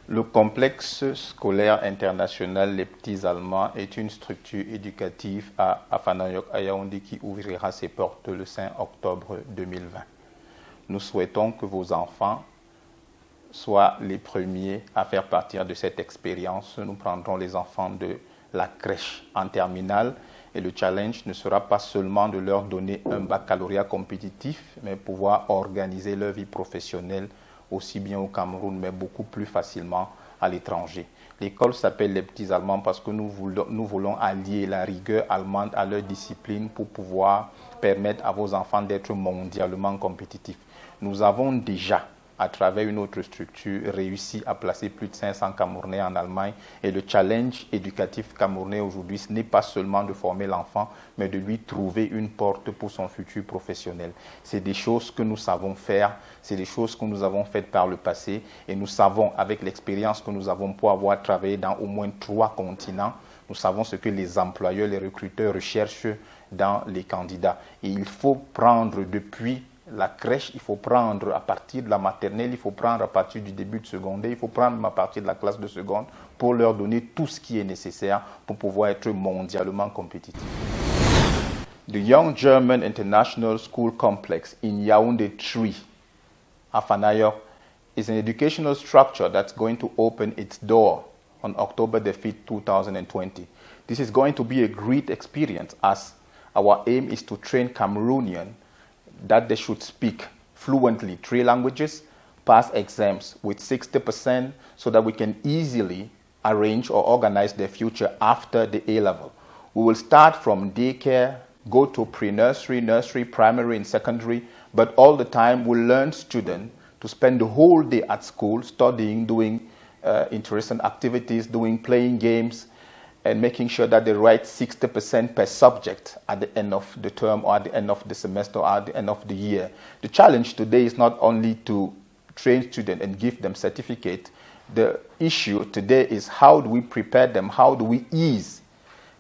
Le complexe scolaire international Les Petits Allemands est une structure éducative à Afanayoc à Yaoundé qui ouvrira ses portes le 5 octobre 2020. Nous souhaitons que vos enfants soient les premiers à faire partie de cette expérience. Nous prendrons les enfants de la crèche en terminale et le challenge ne sera pas seulement de leur donner un baccalauréat compétitif, mais pouvoir organiser leur vie professionnelle aussi bien au Cameroun, mais beaucoup plus facilement à l'étranger. L'école s'appelle Les Petits Allemands parce que nous voulons allier la rigueur allemande à leur discipline pour pouvoir permettre à vos enfants d'être mondialement compétitifs. Nous avons déjà, à travers une autre structure, réussi à placer plus de 500 Camerounais en Allemagne. Et le challenge éducatif camerounais aujourd'hui, ce n'est pas seulement de former l'enfant, mais de lui trouver une porte pour son futur professionnel. C'est des choses que nous savons faire, c'est des choses que nous avons faites par le passé. Et nous savons, avec l'expérience que nous avons pour avoir travaillé dans au moins 3 continents, nous savons ce que les employeurs, les recruteurs recherchent dans les candidats. Et il faut prendre depuis la crèche, il faut prendre à partir de la maternelle, il faut prendre à partir du début de secondaire, il faut prendre à partir de la classe de seconde pour leur donner tout ce qui est nécessaire pour pouvoir être mondialement compétitifs. The Young German International School Complex in Yaoundé 3, Afanayoc, is an educational structure that's going to open its door on October the 5th, 2020. This is going to be a great experience as our aim is to train Cameroonians that they should speak fluently 3 languages, pass exams with 60% so that we can easily arrange or organize their future after the A-level. We will start from daycare, go to pre-nursery, nursery, primary and secondary, but all the time we'll learn students to spend the whole day at school studying, doing interesting activities, playing games, and making sure that they write 60% per subject at the end of the term or at the end of the semester or at the end of the year. The challenge today is not only to train students and give them certificate. The issue today is how do we prepare them, how do we ease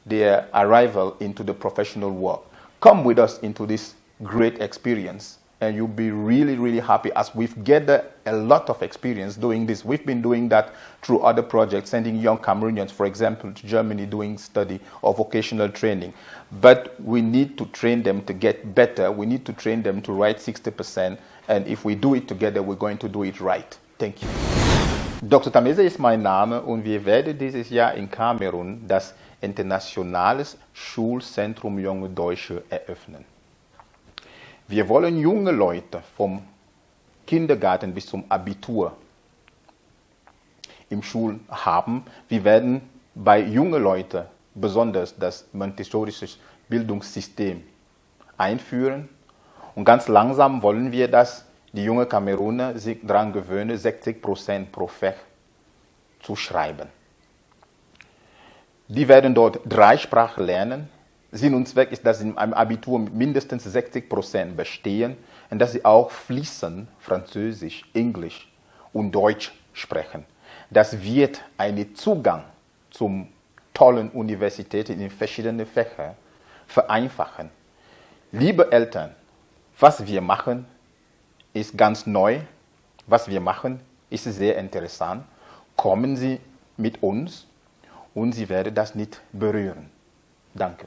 their arrival into the professional world. Come with us into this great experience and you'll be really, really happy as we've gathered a lot of experience doing this. We've been doing that through other projects, sending young Cameroonians, for example, to Germany doing study or vocational training. But we need to train them to get better. We need to train them to write 60%. And if we do it together, we're going to do it right. Thank you. Dr. Tameze ist mein Name und wir werden dieses Jahr in Kamerun das Internationales Schulzentrum Junge Deutsche eröffnen. Wir wollen junge Leute vom Kindergarten bis zum Abitur im Schulen haben. Wir werden bei jungen Leuten besonders das montessorische Bildungssystem einführen. Und ganz langsam wollen wir, dass die jungen Kameruner sich daran gewöhnen, 60% pro Fach zu schreiben. Die werden dort 3 Sprachen lernen. Sinn und Zweck ist, dass sie im Abitur mindestens 60% bestehen und dass sie auch fließend Französisch, Englisch und Deutsch sprechen. Das wird einen Zugang zum tollen Universitäten in verschiedenen Fächern vereinfachen. Liebe Eltern, was wir machen, ist ganz neu. Was wir machen, ist sehr interessant. Kommen Sie mit uns und Sie werden das nicht berühren. Danke.